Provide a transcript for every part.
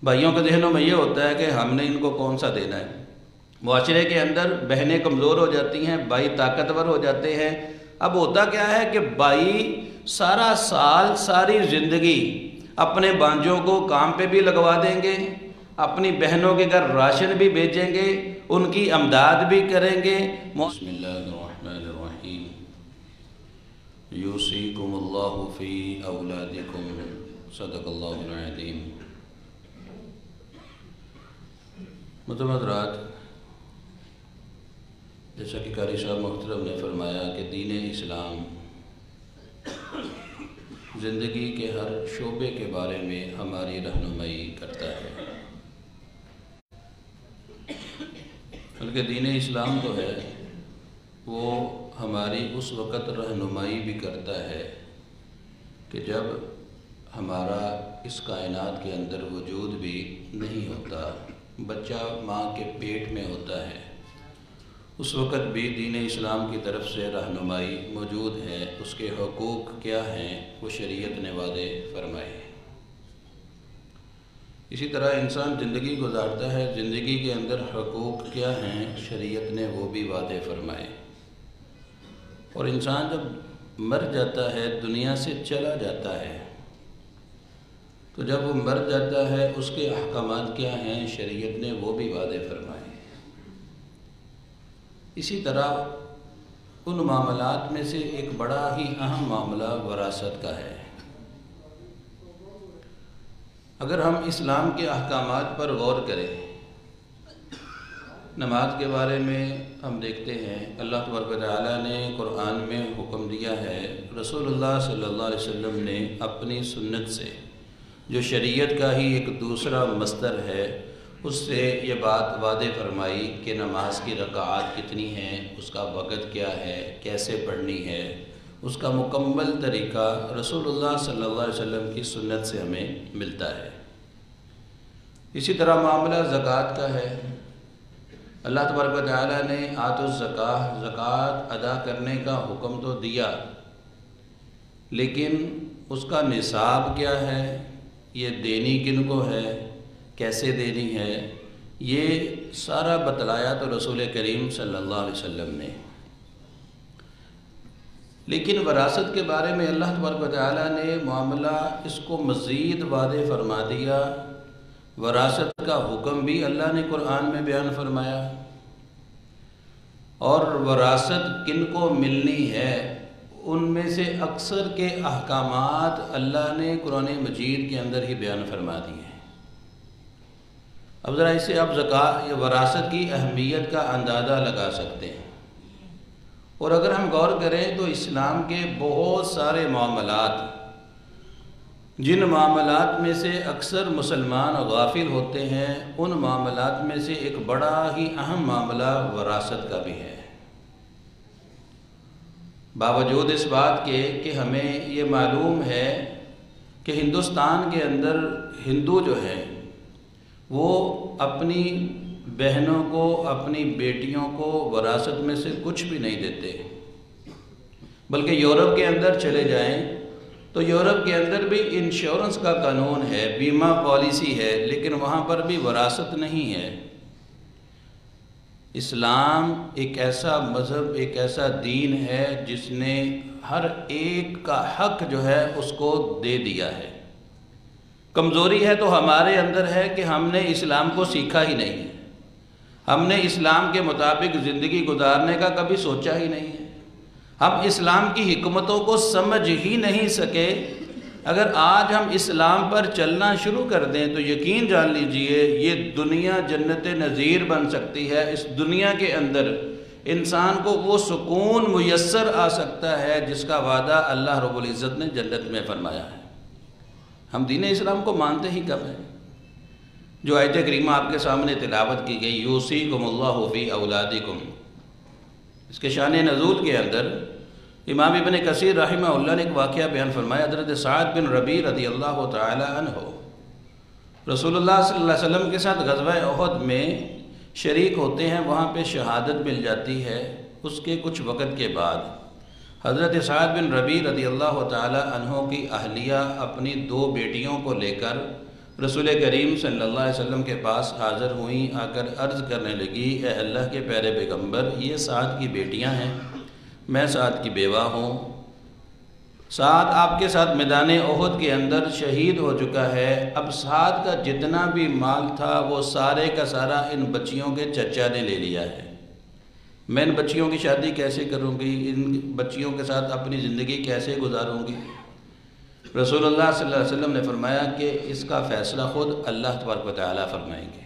بھائیوں کے ذہنوں میں یہ ہوتا ہے کہ ہم نے ان کو کون سا دینا ہے۔ معاشرے کے اندر بہنیں کمزور ہو جاتی ہیں، بھائی طاقتور ہو جاتے ہیں۔ اب ہوتا کیا ہے کہ بھائی سارا سال ساری زندگی اپنے بانجوں کو کام پہ بھی لگوا دیں گے، اپنی بہنوں کے گھر راشن بھی بھیجیں گے، ان کی امداد بھی کریں گے۔ بسم اللہ الرحمن الرحیم، یوصیکم اللہ فی اولادکم، صدق اللہ العظیم۔ حضرات، جیسا کہ قاری صاحب محترم نے فرمایا کہ دین اسلام زندگی کے ہر شعبے کے بارے میں ہماری رہنمائی کرتا ہے، بلکہ دین اسلام تو ہے وہ ہماری اس وقت رہنمائی بھی کرتا ہے کہ جب ہمارا اس کائنات کے اندر وجود بھی نہیں ہوتا، بچہ ماں کے پیٹ میں ہوتا ہے، اس وقت بھی دین اسلام کی طرف سے رہنمائی موجود ہے۔ اس کے حقوق کیا ہیں وہ شریعت نے واضح فرمائے۔ اسی طرح انسان زندگی گزارتا ہے، زندگی کے اندر حقوق کیا ہیں شریعت نے وہ بھی واضح فرمائے۔ اور انسان جب مر جاتا ہے، دنیا سے چلا جاتا ہے، تو جب وہ مر جاتا ہے اس کے احکامات کیا ہیں شریعت نے وہ بھی واضح فرمائے۔ اسی طرح ان معاملات میں سے ایک بڑا ہی اہم معاملہ وراثت کا ہے۔ اگر ہم اسلام کے احکامات پر غور کریں، نماز کے بارے میں ہم دیکھتے ہیں اللہ تبارک و تعالیٰ نے قرآن میں حکم دیا ہے، رسول اللہ صلی اللہ علیہ وسلم نے اپنی سنت سے، جو شریعت کا ہی ایک دوسرا مصدر ہے، اس سے یہ بات واضح فرمائی کہ نماز کی رکعات کتنی ہیں، اس کا وقت کیا ہے، کیسے پڑھنی ہے، اس کا مکمل طریقہ رسول اللہ صلی اللہ علیہ وسلم کی سنت سے ہمیں ملتا ہے۔ اسی طرح معاملہ زکوٰۃ کا ہے۔ اللہ تبارک و تعالیٰ نے آتوا الزکاۃ، زکوٰۃ ادا کرنے کا حکم تو دیا، لیکن اس کا نصاب کیا ہے، یہ دینی کن کو ہے، کیسے دینی ہے، یہ سارا بتلایا تو رسول کریم صلی اللہ علیہ وسلم نے۔ لیکن وراثت کے بارے میں اللہ تبارک و تعالیٰ نے معاملہ اس کو مزید واضح فرما دیا۔ وراثت کا حکم بھی اللہ نے قرآن میں بیان فرمایا، اور وراثت کن کو ملنی ہے ان میں سے اکثر کے احکامات اللہ نے قرآن مجید کے اندر ہی بیان فرما دیے ہیں۔ اب ذرا اس سے آپ زکوٰۃ یا وراثت کی اہمیت کا اندازہ لگا سکتے ہیں۔ اور اگر ہم غور کریں تو اسلام کے بہت سارے معاملات، جن معاملات میں سے اکثر مسلمان غافل ہوتے ہیں، ان معاملات میں سے ایک بڑا ہی اہم معاملہ وراثت کا بھی ہے۔ باوجود اس بات کے کہ ہمیں یہ معلوم ہے کہ ہندوستان کے اندر ہندو جو ہیں وہ اپنی بہنوں کو، اپنی بیٹیوں کو وراثت میں سے کچھ بھی نہیں دیتے، بلکہ یورپ کے اندر چلے جائیں تو یورپ کے اندر بھی انشورنس کا قانون ہے، بیمہ پالیسی ہے، لیکن وہاں پر بھی وراثت نہیں ہے۔ اسلام ایک ایسا مذہب، ایک ایسا دین ہے جس نے ہر ایک کا حق جو ہے اس کو دے دیا ہے۔ کمزوری ہے تو ہمارے اندر ہے کہ ہم نے اسلام کو سیکھا ہی نہیں ہے، ہم نے اسلام کے مطابق زندگی گزارنے کا کبھی سوچا ہی نہیں ہے، ہم اسلام کی حکمتوں کو سمجھ ہی نہیں سکے۔ اگر آج ہم اسلام پر چلنا شروع کر دیں تو یقین جان لیجئے یہ دنیا جنت نظیر بن سکتی ہے۔ اس دنیا کے اندر انسان کو وہ سکون میسر آ سکتا ہے جس کا وعدہ اللہ رب العزت نے جنت میں فرمایا ہے۔ ہم دین اسلام کو مانتے ہی کب ہیں؟ جو آیت کریمہ آپ کے سامنے تلاوت کی گئی، یوصیکم اللہ فی اولادکم، اس کے شان نزول کے اندر امام ابن کثیر رحمہ اللہ نے ایک واقعہ بیان فرمایا۔ حضرت سعد بن ربیع رضی اللہ تعالی عنہ رسول اللہ صلی اللہ علیہ وسلم کے ساتھ غزوہ احد میں شریک ہوتے ہیں، وہاں پہ شہادت مل جاتی ہے۔ اس کے کچھ وقت کے بعد حضرت سعد بن ربیع رضی اللہ تعالی عنہ کی اہلیہ اپنی 2 بیٹیوں کو لے کر رسول کریم صلی اللہ علیہ وسلم کے پاس حاضر ہوئیں، آ کر عرض کرنے لگی، اے اللہ کے پیارے پیغمبر، یہ سعد کی بیٹیاں ہیں، میں سعد کی بیوہ ہوں، سعد آپ کے ساتھ میدان احد کے اندر شہید ہو چکا ہے، اب سعد کا جتنا بھی مال تھا وہ سارے کا سارا ان بچیوں کے چچا نے لے لیا ہے، میں ان بچیوں کی شادی کیسے کروں گی، ان بچیوں کے ساتھ اپنی زندگی کیسے گزاروں گی؟ رسول اللہ صلی اللہ علیہ وسلم نے فرمایا کہ اس کا فیصلہ خود اللہ تبارک و تعالیٰ فرمائیں گے۔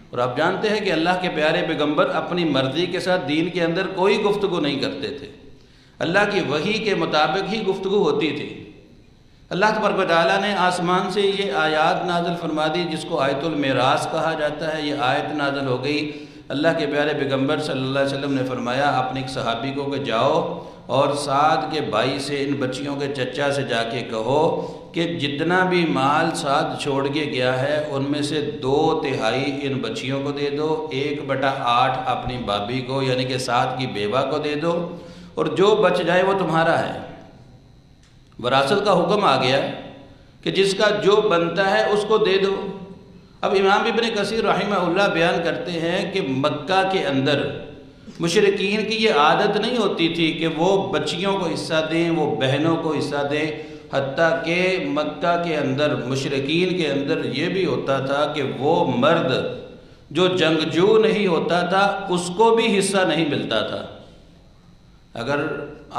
اور آپ جانتے ہیں کہ اللہ کے پیارے پیغمبر اپنی مرضی کے ساتھ دین کے اندر کوئی گفتگو نہیں کرتے تھے، اللہ کی وحی کے مطابق ہی گفتگو ہوتی تھی۔ اللہ تبارک و تعالیٰ نے آسمان سے یہ آیات نازل فرما دی جس کو آیت المعراج کہا جاتا ہے، یہ آیت نازل ہو گئی۔ اللہ کے پیارے پیغمبر صلی اللہ علیہ وسلم نے فرمایا اپنے ایک صحابی کو کہ جاؤ اور سعد کے بھائی سے، ان بچیوں کے چچا سے جا کے کہو کہ جتنا بھی مال سعد چھوڑ کے گیا ہے ان میں سے 2/3 ان بچیوں کو دے دو، 1/8 اپنی بابی کو یعنی کہ سعد کی بیوہ کو دے دو، اور جو بچ جائے وہ تمہارا ہے۔ وراثت کا حکم آ گیا کہ جس کا جو بنتا ہے اس کو دے دو۔ اب امام ابن کثیر رحمہ اللہ بیان کرتے ہیں کہ مکہ کے اندر مشرکین کی یہ عادت نہیں ہوتی تھی کہ وہ بچیوں کو حصہ دیں، وہ بہنوں کو حصہ دیں، حتیٰ کہ مکہ کے اندر مشرکین کے اندر یہ بھی ہوتا تھا کہ وہ مرد جو جنگجو نہیں ہوتا تھا اس کو بھی حصہ نہیں ملتا تھا۔ اگر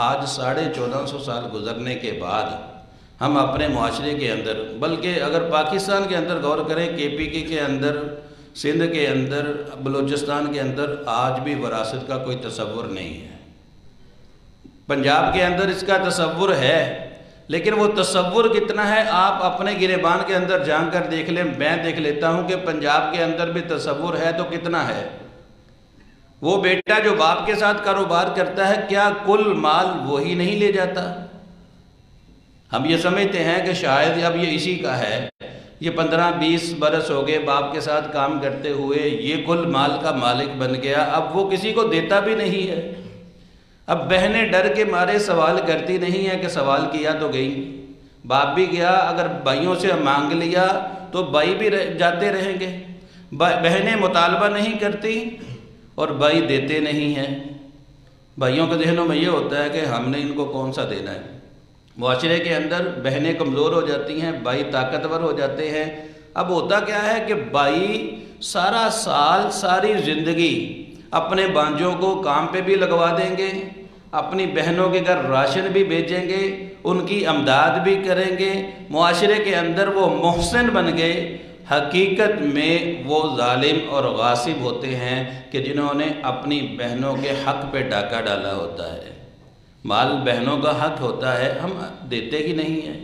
آج 1450 سال گزرنے کے بعد ہم اپنے معاشرے کے اندر، بلکہ اگر پاکستان کے اندر غور کریں، KPK کے اندر، سندھ کے اندر، بلوچستان کے اندر آج بھی وراثت کا کوئی تصور نہیں ہے۔ پنجاب کے اندر اس کا تصور ہے، لیکن وہ تصور کتنا ہے آپ اپنے گریبان کے اندر جان کر دیکھ لیں۔ میں دیکھ لیتا ہوں کہ پنجاب کے اندر بھی تصور ہے تو کتنا ہے۔ وہ بیٹا جو باپ کے ساتھ کاروبار کرتا ہے کیا کل مال وہی نہیں لے جاتا؟ ہم یہ سمجھتے ہیں کہ شاید اب یہ اسی کا ہے، یہ 15-20 برس ہو گئے باپ کے ساتھ کام کرتے ہوئے، یہ کل مال کا مالک بن گیا، اب وہ کسی کو دیتا بھی نہیں ہے۔ اب بہنیں ڈر کے مارے سوال کرتی نہیں ہیں کہ سوال کیا تو گئی، باپ بھی گیا، اگر بھائیوں سے مانگ لیا تو بھائی بھی جاتے رہیں گے، بہنیں مطالبہ نہیں کرتی اور بھائی دیتے نہیں ہیں۔ بھائیوں کے ذہنوں میں یہ ہوتا ہے کہ ہم نے ان کو کون سا دینا ہے۔ معاشرے کے اندر بہنیں کمزور ہو جاتی ہیں، بھائی طاقتور ہو جاتے ہیں۔ اب ہوتا کیا ہے کہ بھائی سارا سال، ساری زندگی اپنے بانجوں کو کام پہ بھی لگوا دیں گے، اپنی بہنوں کے گھر راشن بھی بیچیں گے، ان کی امداد بھی کریں گے، معاشرے کے اندر وہ محسن بن گئے۔ حقیقت میں وہ ظالم اور غاصب ہوتے ہیں کہ جنہوں نے اپنی بہنوں کے حق پہ ڈاکہ ڈالا ہوتا ہے۔ مال بہنوں کا حق ہوتا ہے، ہم دیتے ہی نہیں ہیں۔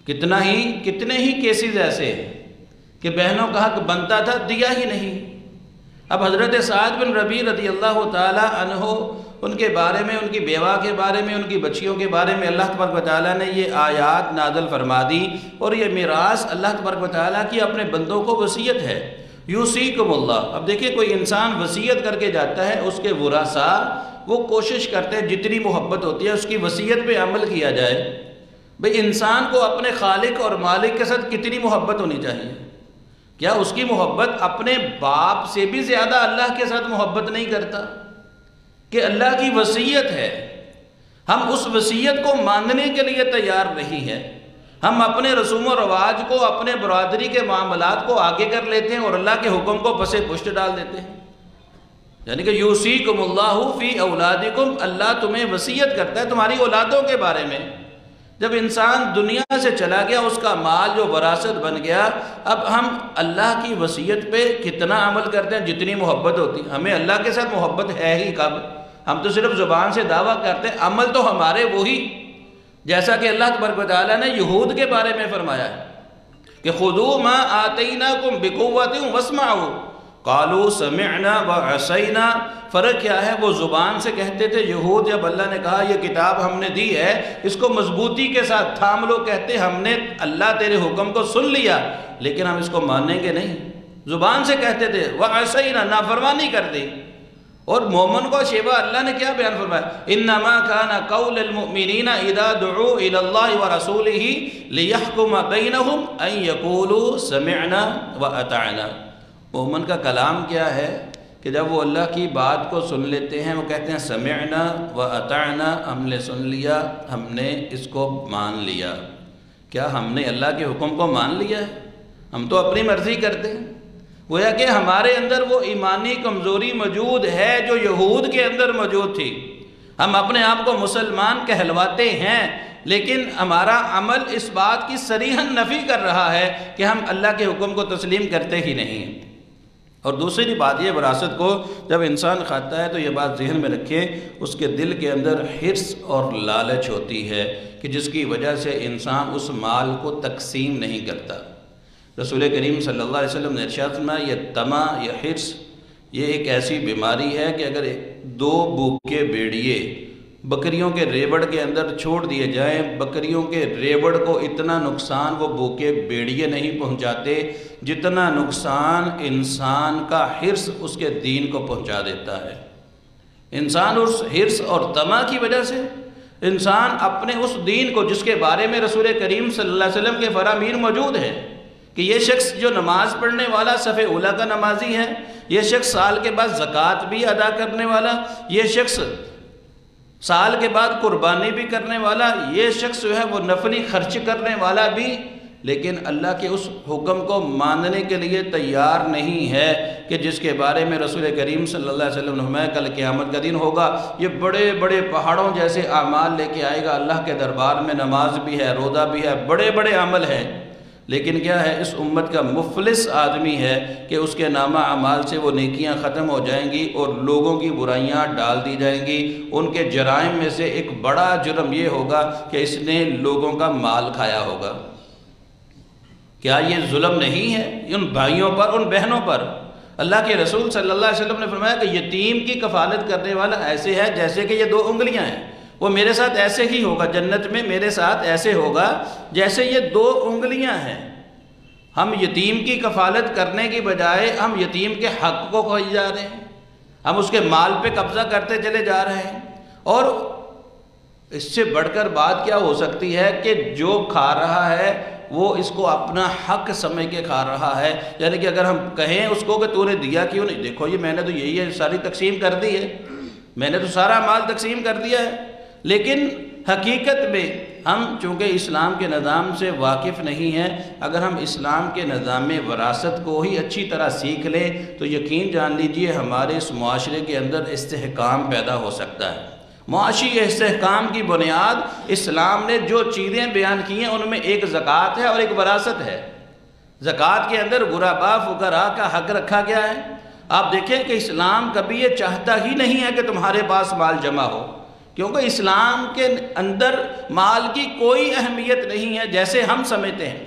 کتنے ہی کیسز ایسے ہیں کہ بہنوں کا حق بنتا تھا، دیا ہی نہیں۔ اب حضرت سعد بن ربیع رضی اللہ تعالی عنہ، ان کے بارے میں، ان کی بیوہ کے بارے میں، ان کی بچیوں کے بارے میں اللہ تبارک و تعالیٰ نے یہ آیات نازل فرما دی، اور یہ میراث اللہ تبارک و تعالیٰ کی اپنے بندوں کو وصیت ہے۔ یوصیکم اللہ۔ اب دیکھیں کوئی انسان وصیت کر کے جاتا ہے، اس کے ورثاء وہ کوشش کرتے ہیں جتنی محبت ہوتی ہے اس کی وصیت پہ عمل کیا جائے۔ بھئی انسان کو اپنے خالق اور مالک کے ساتھ کتنی محبت ہونی چاہیے؟ کیا اس کی محبت اپنے باپ سے بھی زیادہ اللہ کے ساتھ محبت نہیں کرتا؟ کہ اللہ کی وصیت ہے، ہم اس وصیت کو ماننے کے لیے تیار نہیں ہیں، ہم اپنے رسوم و رواج کو، اپنے برادری کے معاملات کو آگے کر لیتے ہیں اور اللہ کے حکم کو پس پشت ڈال دیتے ہیں۔ یعنی کہ یوصیکم اللہ فی اولادکم، اللہ تمہیں وصیت کرتا ہے تمہاری اولادوں کے بارے میں۔ جب انسان دنیا سے چلا گیا، اس کا مال جو وراثت بن گیا، اب ہم اللہ کی وصیت پہ کتنا عمل کرتے ہیں؟ جتنی محبت ہوتی، ہمیں اللہ کے ساتھ محبت ہے ہی کب؟ ہم تو صرف زبان سے دعویٰ کرتے ہیں، عمل تو ہمارے وہی، جیسا کہ اللہ تبارک و تعالیٰ نے یہود کے بارے میں فرمایا ہے کہ خذوا ما آتیناکم بقوۃ واسمعوا قالوا سمعنا وعصینا۔ فرق کیا ہے؟ وہ زبان سے کہتے تھے یہود، جب اللہ نے کہا یہ کتاب ہم نے دی ہے اس کو مضبوطی کے ساتھ تھام لو، کہتے ہم نے اللہ تیرے حکم کو سن لیا لیکن ہم اس کو مانیں گے نہیں۔ زبان سے کہتے تھے وعصینا، نافرمانی کر دی۔ اور مومن کو شیوا اللہ نے کیا بیان فرمایا؟ انما کان قول المؤمنین اذا دعوا الی اللہ ورسولہ لیحکم بینہم ان یقولوا سمعنا واطعنا۔ مومن کا کلام کیا ہے کہ جب وہ اللہ کی بات کو سن لیتے ہیں وہ کہتے ہیں سمعنا واطعنا، ہم نے سن لیا، ہم نے اس کو مان لیا۔ کیا ہم نے اللہ کے حکم کو مان لیا ہے؟ ہم تو اپنی مرضی کرتے ہیں۔ گویا کہ ہمارے اندر وہ ایمانی کمزوری موجود ہے جو یہود کے اندر موجود تھی۔ ہم اپنے آپ کو مسلمان کہلواتے ہیں، لیکن ہمارا عمل اس بات کی صریحاً نفی کر رہا ہے کہ ہم اللہ کے حکم کو تسلیم کرتے ہی نہیں ہیں۔ اور دوسری بات یہ، وراثت کو جب انسان کھاتا ہے تو یہ بات ذہن میں رکھے، اس کے دل کے اندر حرص اور لالچ ہوتی ہے کہ جس کی وجہ سے انسان اس مال کو تقسیم نہیں کرتا۔ رسول کریم صلی اللہ علیہ وسلم نے ارشاد فرمایا یہ طمع، یہ حرص، یہ ایک ایسی بیماری ہے کہ اگر 2 بھوکے بھیڑیے بکریوں کے ریوڑ کے اندر چھوڑ دیے جائیں، بکریوں کے ریوڑ کو اتنا نقصان وہ بھوکے بھیڑیے نہیں پہنچاتے جتنا نقصان انسان کا حرص اس کے دین کو پہنچا دیتا ہے۔ انسان اس حرص اور طمع کی وجہ سے انسان اپنے اس دین کو، جس کے بارے میں رسول کریم صلی اللہ علیہ وسلم کے فرامین موجود ہے کہ یہ شخص جو نماز پڑھنے والا صف اولیٰ کا نمازی ہے، یہ شخص سال کے بعد زکوٰۃ بھی ادا کرنے والا، یہ شخص سال کے بعد قربانی بھی کرنے والا، یہ شخص جو ہے وہ نفلی خرچ کرنے والا بھی، لیکن اللہ کے اس حکم کو ماننے کے لیے تیار نہیں ہے کہ جس کے بارے میں رسول کریم صلی اللہ علیہ وسلم نے فرمایا کل قیامت کا دن ہوگا، یہ بڑے بڑے پہاڑوں جیسے اعمال لے کے آئے گا اللہ کے دربار میں، نماز بھی ہے، روزہ بھی ہے، بڑے بڑے عمل ہیں، لیکن کیا ہے، اس امت کا مفلس آدمی ہے کہ اس کے نامہ اعمال سے وہ نیکیاں ختم ہو جائیں گی اور لوگوں کی برائیاں ڈال دی جائیں گی۔ ان کے جرائم میں سے ایک بڑا جرم یہ ہوگا کہ اس نے لوگوں کا مال کھایا ہوگا۔ کیا یہ ظلم نہیں ہے ان بھائیوں پر، ان بہنوں پر؟ اللہ کے رسول صلی اللہ علیہ وسلم نے فرمایا کہ یتیم کی کفالت کرنے والا ایسے ہے جیسے کہ یہ 2 انگلیاں ہیں، وہ میرے ساتھ ایسے ہی ہوگا، جنت میں میرے ساتھ ایسے ہوگا جیسے یہ 2 انگلیاں ہیں۔ ہم یتیم کی کفالت کرنے کی بجائے ہم یتیم کے حق کو کھوئی جا رہے ہیں، ہم اس کے مال پہ قبضہ کرتے چلے جا رہے ہیں۔ اور اس سے بڑھ کر بات کیا ہو سکتی ہے کہ جو کھا رہا ہے وہ اس کو اپنا حق سمجھ کے کھا رہا ہے، یعنی کہ اگر ہم کہیں اس کو کہ تو نے دیا کیوں نہیں، دیکھو یہ میں نے تو یہی ہے ساری تقسیم کر دی ہے، میں نے تو سارا مال تقسیم کر دیا ہے۔ لیکن حقیقت میں ہم چونکہ اسلام کے نظام سے واقف نہیں ہیں، اگر ہم اسلام کے نظام وراثت کو ہی اچھی طرح سیکھ لیں تو یقین جان لیجئے ہمارے اس معاشرے کے اندر استحکام پیدا ہو سکتا ہے۔ معاشی استحکام کی بنیاد اسلام نے جو چیزیں بیان کی ہیں ان میں ایک زکوٰۃ ہے اور ایک وراثت ہے۔ زکوٰۃ کے اندر غرباء فقراء کا حق رکھا گیا ہے۔ آپ دیکھیں کہ اسلام کبھی یہ چاہتا ہی نہیں ہے کہ تمہارے پاس مال جمع ہو، کیونکہ اسلام کے اندر مال کی کوئی اہمیت نہیں ہے جیسے ہم سمجھتے ہیں۔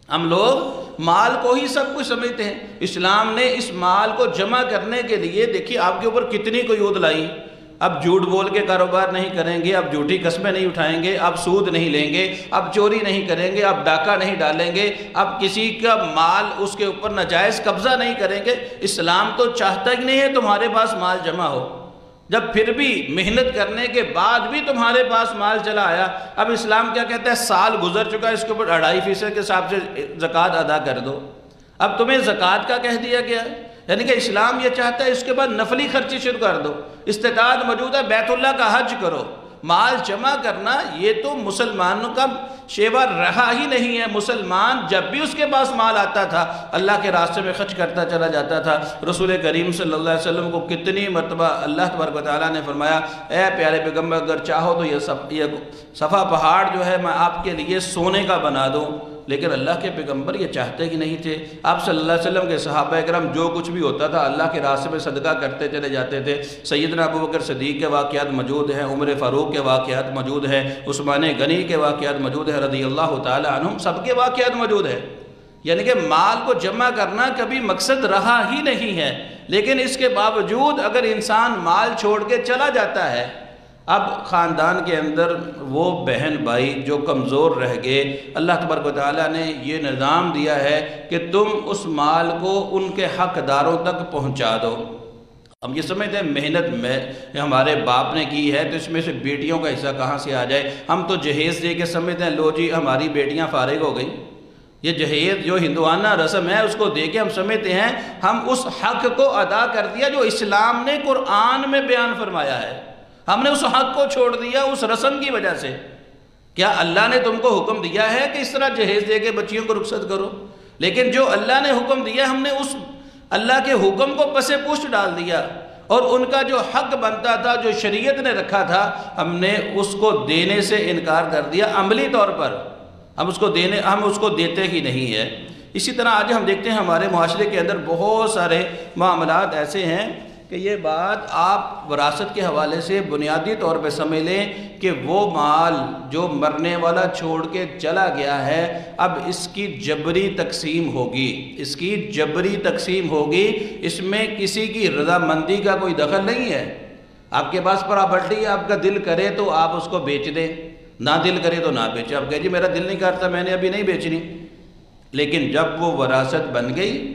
ہم لوگ مال کو ہی سب کچھ سمجھتے ہیں۔ اسلام نے اس مال کو جمع کرنے کے لیے دیکھیے آپ کے اوپر کتنی قیود لائی۔ اب جھوٹ بول کے کاروبار نہیں کریں گے، اب جھوٹی قسمیں نہیں اٹھائیں گے، اب سود نہیں لیں گے، اب چوری نہیں کریں گے، اب ڈاکہ نہیں ڈالیں گے، اب کسی کا مال اس کے اوپر ناجائز قبضہ نہیں کریں گے۔ اسلام تو چاہتا ہی نہیں ہے تمہارے پاس مال جمع ہو۔ جب پھر بھی محنت کرنے کے بعد بھی تمہارے پاس مال چلا آیا، اب اسلام کیا کہتا ہے، سال گزر چکا ہے، اس کے اوپر 2.5% کے حساب سے زکوٰۃ ادا کر دو۔ اب تمہیں زکوٰۃ کا کہہ دیا گیا ہے، یعنی کہ اسلام یہ چاہتا ہے اس کے بعد نفلی خرچی شروع کر دو، استطاعت موجود ہے بیت اللہ کا حج کرو۔ مال جمع کرنا یہ تو مسلمانوں کا شیوا رہا ہی نہیں ہے۔ مسلمان جب بھی اس کے پاس مال آتا تھا اللہ کے راستے میں خرچ کرتا چلا جاتا تھا۔ رسول کریم صلی اللہ علیہ وسلم کو کتنی مرتبہ اللہ تبارک و تعالیٰ نے فرمایا، اے پیارے پیغمبر اگر چاہو تو یہ صفا پہاڑ جو ہے میں آپ کے لیے سونے کا بنا دوں، لیکن اللہ کے پیغمبر یہ چاہتے ہی نہیں تھے۔ آپ صلی اللہ علیہ وسلم کے صحابہ کرام جو کچھ بھی ہوتا تھا اللہ کے راستے میں صدقہ کرتے چلے جاتے تھے۔ سیدنا ابوبکر صدیق کے واقعات موجود ہیں، عمر فاروق کے واقعات موجود ہیں، عثمان غنی کے واقعات موجود ہیں رضی اللہ تعالی عنہم، سب کے واقعات موجود ہیں۔ یعنی کہ مال کو جمع کرنا کبھی مقصد رہا ہی نہیں ہے، لیکن اس کے باوجود اگر انسان مال چھوڑ کے چلا جاتا ہے، اب خاندان کے اندر وہ بہن بھائی جو کمزور رہ گئے، اللہ تبارک و تعالیٰ نے یہ نظام دیا ہے کہ تم اس مال کو ان کے حقداروں تک پہنچا دو۔ ہم یہ سمجھتے ہیں محنت میں ہمارے باپ نے کی ہے تو اس میں سے بیٹیوں کا حصہ کہاں سے آ جائے. ہم تو جہیز دے کے سمجھتے ہیں لو جی ہماری بیٹیاں فارغ ہو گئیں. یہ جہیز جو ہندوانہ رسم ہے اس کو دے کے ہم سمجھتے ہیں ہم اس حق کو ادا کر دیا جو اسلام نے قرآن میں بیان فرمایا ہے. ہم نے اس حق کو چھوڑ دیا اس رسم کی وجہ سے. کیا اللہ نے تم کو حکم دیا ہے کہ اس طرح جہیز دے کے بچیوں کو رخصت کرو؟ لیکن جو اللہ نے حکم دیا ہم نے اس اللہ کے حکم کو پس پشت ڈال دیا اور ان کا جو حق بنتا تھا جو شریعت نے رکھا تھا ہم نے اس کو دینے سے انکار کر دیا. عملی طور پر ہم اس کو دیتے ہی نہیں ہیں. اسی طرح آج ہم دیکھتے ہیں ہمارے معاشرے کے اندر بہت سارے معاملات ایسے ہیں کہ یہ بات آپ وراثت کے حوالے سے بنیادی طور پہ سمجھ لیں کہ وہ مال جو مرنے والا چھوڑ کے چلا گیا ہے اب اس کی جبری تقسیم ہوگی. اس کی جبری تقسیم ہوگی. اس میں کسی کی رضامندی کا کوئی دخل نہیں ہے. آپ کے پاس پراپرٹی ہے, آپ کا دل کرے تو آپ اس کو بیچ دیں, نہ دل کرے تو نہ بیچے. آپ کہے جی میرا دل نہیں کرتا میں نے ابھی نہیں بیچنی. لیکن جب وہ وراثت بن گئی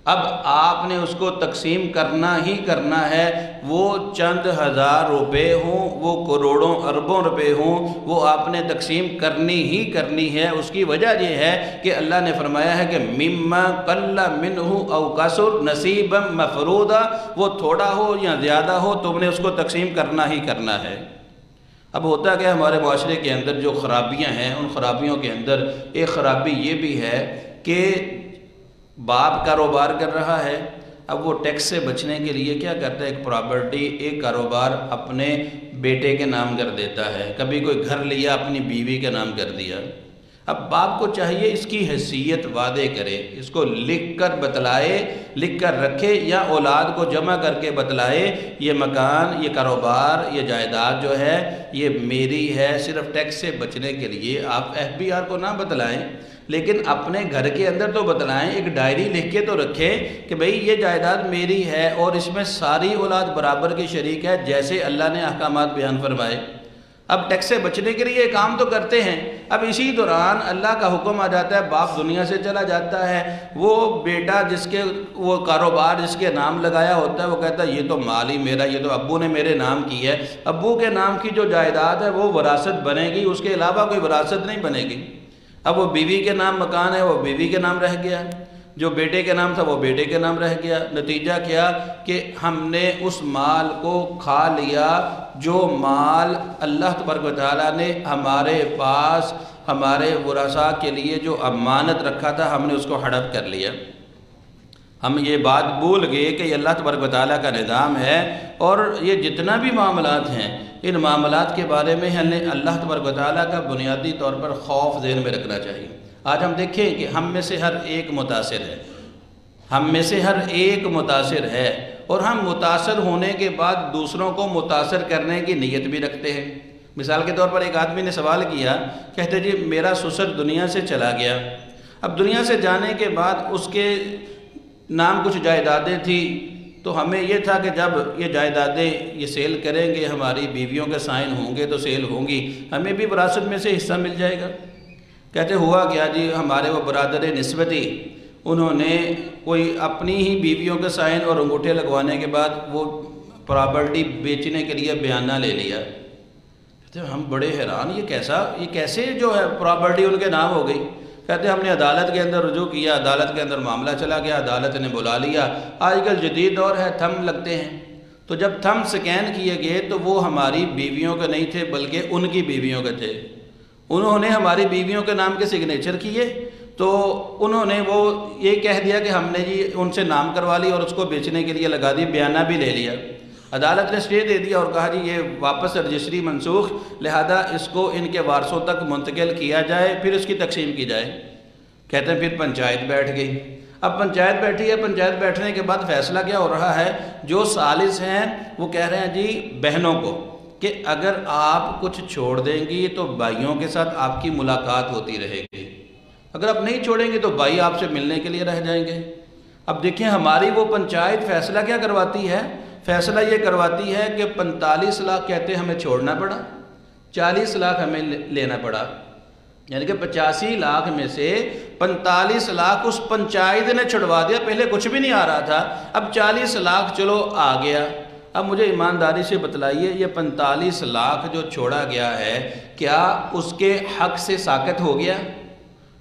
اب آپ نے اس کو تقسیم کرنا ہی کرنا ہے. وہ چند ہزار روپے ہوں وہ کروڑوں اربوں روپے ہوں وہ آپ نے تقسیم کرنی ہی کرنی ہے. اس کی وجہ یہ ہے کہ اللہ نے فرمایا ہے کہ مما قل منہ او کثر نصیبا مفروضا, وہ تھوڑا ہو یا زیادہ ہو تم نے اس کو تقسیم کرنا ہی کرنا ہے. اب ہوتا کہ ہمارے معاشرے کے اندر جو خرابیاں ہیں ان خرابیوں کے اندر ایک خرابی یہ بھی ہے کہ باپ کاروبار کر رہا ہے. اب وہ ٹیکس سے بچنے کے لیے کیا کرتا ہے, ایک پراپرٹی ایک کاروبار اپنے بیٹے کے نام کر دیتا ہے. کبھی کوئی گھر لیا اپنی بیوی کے نام کر دیا. اب باپ کو چاہیے اس کی حیثیت وعدے کرے, اس کو لکھ کر بتلائے, لکھ کر رکھے یا اولاد کو جمع کر کے بتلائے یہ مکان یہ کاروبار یہ جائیداد جو ہے یہ میری ہے. صرف ٹیکس سے بچنے کے لیے آپ FBR کو نہ بتلائیں لیکن اپنے گھر کے اندر تو بتلائیں. ایک ڈائری لکھ کے تو رکھیں کہ بھئی یہ جائیداد میری ہے اور اس میں ساری اولاد برابر کی شریک ہے جیسے اللہ نے احکامات بیان فرمائے. اب ٹیکس سے بچنے کے لیے کام تو کرتے ہیں. اب اسی دوران اللہ کا حکم آ جاتا ہے, باپ دنیا سے چلا جاتا ہے. وہ بیٹا جس کے وہ کاروبار جس کے نام لگایا ہوتا ہے وہ کہتا ہے یہ تو مال ہی میرا, یہ تو ابو نے میرے نام کی ہے. ابو کے نام کی جو جائیداد ہے وہ وراثت بنے گی, اس کے علاوہ کوئی وراثت نہیں بنے گی. اب وہ بیوی کے نام مکان ہے وہ بیوی کے نام رہ گیا, جو بیٹے کے نام تھا وہ بیٹے کے نام رہ گیا. نتیجہ کیا کہ ہم نے اس مال کو کھا لیا جو مال اللہ تبارک و تعالیٰ نے ہمارے پاس ہمارے ورثاء کے لیے جو امانت رکھا تھا ہم نے اس کو ہڑپ کر لیا. ہم یہ بات بھول گئے کہ یہ اللہ تبارک و تعالیٰ کا نظام ہے اور یہ جتنا بھی معاملات ہیں ان معاملات کے بارے میں ہمیں اللہ تبارک و تعالیٰ کا بنیادی طور پر خوف ذہن میں رکھنا چاہیے. آج ہم دیکھیں کہ ہم میں سے ہر ایک متاثر ہے, ہم میں سے ہر ایک متاثر ہے اور ہم متاثر ہونے کے بعد دوسروں کو متاثر کرنے کی نیت بھی رکھتے ہیں. مثال کے طور پر ایک آدمی نے سوال کیا, کہتے جی میرا سسر دنیا سے چلا گیا. اب دنیا سے جانے کے بعد اس کے نام کچھ جائیدادیں تھیں تو ہمیں یہ تھا کہ جب یہ جائیدادیں یہ سیل کریں گے ہماری بیویوں کے سائن ہوں گے تو سیل ہوں گی, ہمیں بھی وراثت میں سے حصہ مل جائے گا. کہتے ہوا کیا جی ہمارے وہ برادر نسبتی انہوں نے کوئی اپنی ہی بیویوں کے سائن اور انگوٹھے لگوانے کے بعد وہ پراپرٹی بیچنے کے لیے بیانہ لے لیا. کہتے ہم بڑے حیران یہ کیسے جو ہے پراپرٹی ان کے نام ہو گئی. کہتے ہم نے عدالت کے اندر رجوع کیا, عدالت کے اندر معاملہ چلا گیا, عدالت نے بلا لیا. آج کل جدید دور ہے تھم لگتے ہیں, تو جب تھم سکین کیے گئے تو وہ ہماری بیویوں کے نہیں تھے بلکہ ان کی بیویوں کے تھے. انہوں نے ہماری بیویوں کے نام کے سگنیچر کیے تو انہوں نے وہ یہ کہہ دیا کہ ہم نے جی ان سے نام کروا لی اور اس کو بیچنے کے لیے لگا دی, بیانہ بھی لے لیا. عدالت نے اسٹے دے دیا اور کہا جی یہ واپس رجسٹری منسوخ, لہذا اس کو ان کے وارثوں تک منتقل کیا جائے پھر اس کی تقسیم کی جائے. کہتے ہیں پھر پنچایت بیٹھ گئی. اب پنچایت بیٹھی ہے, پنچایت بیٹھنے کے بعد فیصلہ کیا ہو رہا ہے, جو ثالث ہیں وہ کہہ رہے ہیں جی بہنوں کو کہ اگر آپ کچھ چھوڑ دیں گی تو بھائیوں کے ساتھ آپ کی ملاقات ہوتی رہے گی, اگر آپ نہیں چھوڑیں گے تو بھائی آپ سے ملنے کے لیے رہ جائیں گے. اب دیکھیں ہماری وہ پنچایت فیصلہ کیا کرواتی ہے, فیصلہ یہ کرواتی ہے کہ 45 لاکھ کہتے ہمیں چھوڑنا پڑا, 40 لاکھ ہمیں لینا پڑا. یعنی کہ 85 لاکھ میں سے 45 لاکھ اس پنچایت نے چھڑوا دیا، پہلے کچھ بھی نہیں آ رہا تھا، اب 40 لاکھ چلو آ گیا۔ اب مجھے ایمانداری سے بتلائیے یہ 45 لاکھ جو چھوڑا گیا ہے کیا اس کے حق سے ساکت ہو گیا؟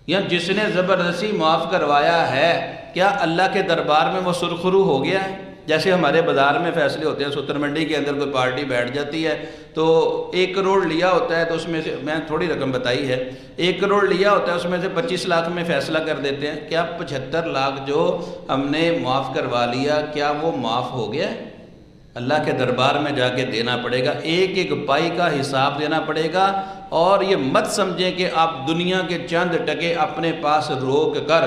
یا جس نے زبردستی معاف کروایا ہے کیا اللہ کے دربار میں وہ سرخرو ہو گیا ہے؟ جیسے ہمارے بازار میں فیصلے ہوتے ہیں، ستر منڈی کے اندر کوئی پارٹی بیٹھ جاتی ہے تو 1 کروڑ لیا ہوتا ہے، تو اس میں سے میں تھوڑی رقم بتائی ہے، 1 کروڑ لیا ہوتا ہے، اس میں سے 25 لاکھ میں فیصلہ کر دیتے ہیں، کیا 75 لاکھ جو ہم نے معاف کروا لیا کیا وہ معاف ہو گیا ہے؟ اللہ کے دربار میں جا کے دینا پڑے گا، ایک ایک پائی کا حساب دینا پڑے گا۔ اور یہ مت سمجھیں کہ آپ دنیا کے چند ٹکے اپنے پاس روک کر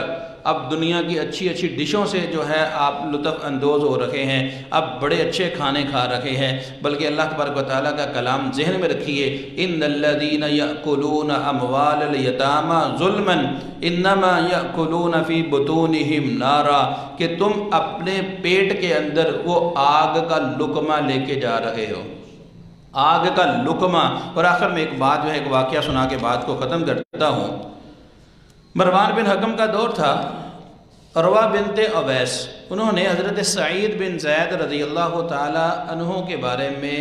اب دنیا کی اچھی اچھی ڈشوں سے جو ہے آپ لطف اندوز ہو رکھے ہیں، اب بڑے اچھے کھانے کھا رکھے ہیں، بلکہ اللہ تبارک و تعالیٰ کا کلام ذہن میں رکھیے، ان الذین یأکلون اموال الیتامی ظلما انما یأکلون فی بطونہم نارا، کہ تم اپنے پیٹ کے اندر وہ آگ کا لقمہ لے کے جا رہے ہو، آگ کا لقمہ۔ اور آخر میں ایک بات جو ہے، ایک واقعہ سنا کے بات کو ختم کرتا ہوں۔ مروان بن حکم کا دور تھا، عروہ بنت اویس انہوں نے حضرت سعید بن زید رضی اللہ تعالی عنہ کے بارے میں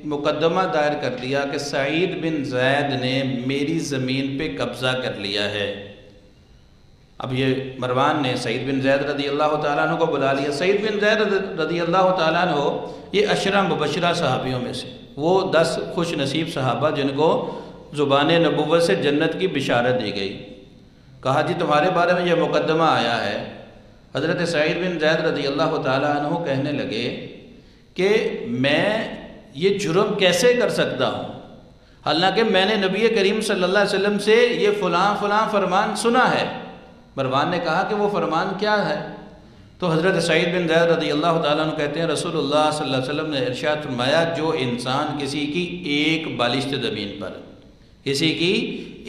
مقدمہ دائر کر دیا کہ سعید بن زید نے میری زمین پہ قبضہ کر لیا ہے۔ اب یہ مروان نے سعید بن زید رضی اللہ تعالیٰ عنہ کو بلا لیا۔ سعید بن زید رضی اللہ تعالیٰ عنہ یہ عشرہ مبشرہ صحابیوں میں سے، وہ 10 خوش نصیب صحابہ جن کو زبان نبوت سے جنت کی بشارت دی گئی۔ کہا جی تمہارے بارے میں یہ مقدمہ آیا ہے۔ حضرت سعید بن زید رضی اللہ تعالیٰ عنہ کہنے لگے کہ میں یہ جرم کیسے کر سکتا ہوں، حالانکہ میں نے نبی کریم صلی اللہ علیہ وسلم سے یہ فلاں فلاں فرمان سنا ہے۔ مروان نے کہا کہ وہ فرمان کیا ہے؟ تو حضرت سعید بن زید رضی اللہ تعالیٰ عنہ کہتے ہیں رسول اللہ صلی اللہ علیہ وسلم نے ارشاد فرمایا، جو انسان کسی کی ایک بالشت زمین پر، کسی کی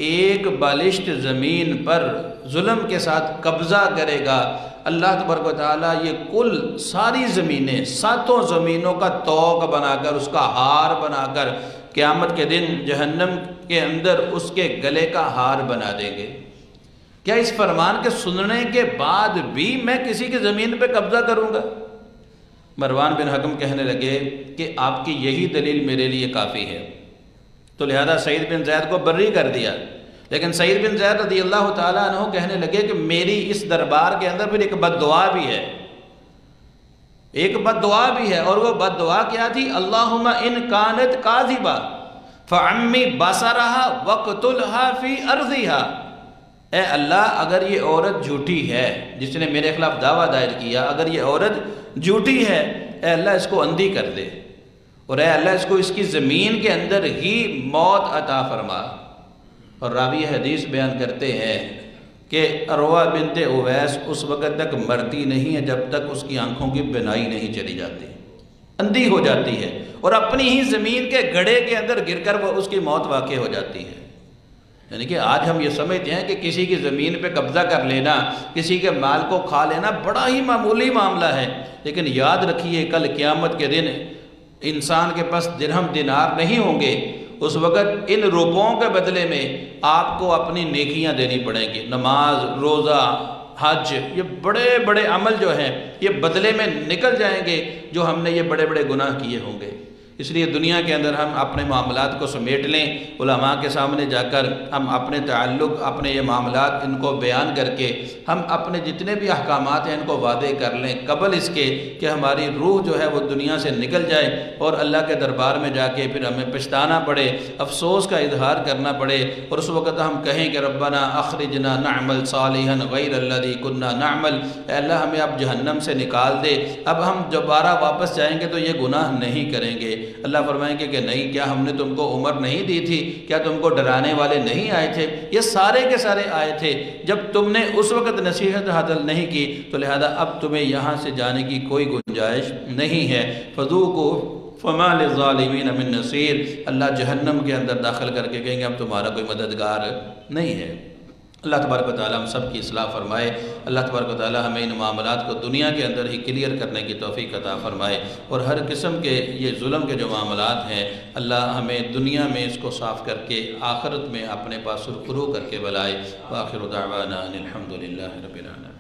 ایک بالشت زمین پر ظلم کے ساتھ قبضہ کرے گا، اللہ تبارک و تعالیٰ یہ کل ساری زمینیں، 7 زمینوں کا توق بنا کر، اس کا ہار بنا کر قیامت کے دن جہنم کے اندر اس کے گلے کا ہار بنا دیں گے۔ کیا اس فرمان کے سننے کے بعد بھی میں کسی کی زمین پہ قبضہ کروں گا؟ مروان بن حکم کہنے لگے کہ آپ کی یہی دلیل میرے لیے کافی ہے، تو لہذا سعید بن زید کو بری کر دیا۔ لیکن سعید بن زید رضی اللہ تعالیٰ عنہ کہنے لگے کہ میری اس دربار کے اندر پھر ایک بد دعا بھی ہے، ایک بد دعا بھی ہے، اور وہ بد دعا کیا تھی؟ اللہم ان کانت کاذبہ فعمی بصرہا وقتلہا فی ارضہا، اے اللہ اگر یہ عورت جھوٹی ہے، جس نے میرے خلاف دعویٰ دائر کیا، اگر یہ عورت جھوٹی ہے، اے اللہ اس کو اندھی کر دے، اور اے اللہ اس کو اس کی زمین کے اندر ہی موت عطا فرما۔ اور راوی حدیث بیان کرتے ہیں کہ عروہ بنت اویس اس وقت تک مرتی نہیں ہے جب تک اس کی آنکھوں کی بینائی نہیں چلی جاتی، اندھی ہو جاتی ہے، اور اپنی ہی زمین کے گڑھے کے اندر گر کر وہ اس کی موت واقع ہو جاتی ہے۔ یعنی کہ آج ہم یہ سمجھتے ہیں کہ کسی کی زمین پہ قبضہ کر لینا، کسی کے مال کو کھا لینا بڑا ہی معمولی معاملہ ہے، لیکن یاد رکھیے کل قیامت کے دن انسان کے پاس درہم دینار نہیں ہوں گے، اس وقت ان روپوں کے بدلے میں آپ کو اپنی نیکیاں دینی پڑیں گی، نماز، روزہ، حج، یہ بڑے بڑے عمل جو ہیں یہ بدلے میں نکل جائیں گے جو ہم نے یہ بڑے بڑے گناہ کیے ہوں گے۔ اس لیے دنیا کے اندر ہم اپنے معاملات کو سمیٹ لیں، علماء کے سامنے جا کر ہم اپنے تعلق، اپنے یہ معاملات ان کو بیان کر کے ہم اپنے جتنے بھی احکامات ہیں ان کو واضح کر لیں، قبل اس کے کہ ہماری روح جو ہے وہ دنیا سے نکل جائے اور اللہ کے دربار میں جا کے پھر ہمیں پچھتانا پڑے، افسوس کا اظہار کرنا پڑے، اور اس وقت ہم کہیں کہ ربنا اخرجنا نعمل صالحا غیر الذی کنا نعمل، اے اللہ ہمیں اب جہنم سے نکال دے، اب ہم دوبارہ واپس جائیں گے تو یہ گناہ نہیں کریں گے۔ اللہ فرمائیں گے کہ نہیں، کیا ہم نے تم کو عمر نہیں دی تھی؟ کیا تم کو ڈرانے والے نہیں آئے تھے؟ یہ سارے کے سارے آئے تھے، جب تم نے اس وقت نصیحت حاصل نہیں کی تو لہذا اب تمہیں یہاں سے جانے کی کوئی گنجائش نہیں ہے۔ فذوقوا فما للظالمین من نصیر، اللہ جہنم کے اندر داخل کر کے کہیں گے اب تمہارا کوئی مددگار نہیں ہے۔ اللہ تبارک و تعالی ہم سب کی اصلاح فرمائے۔ اللہ تبارک و تعالی ہمیں ان معاملات کو دنیا کے اندر ہی کلیئر کرنے کی توفیق عطا فرمائے، اور ہر قسم کے یہ ظلم کے جو معاملات ہیں اللہ ہمیں دنیا میں اس کو صاف کر کے آخرت میں اپنے پاس سرخرو کر کے بلائے۔ وآخر دعوانا ان الحمد للہ رب العالمین۔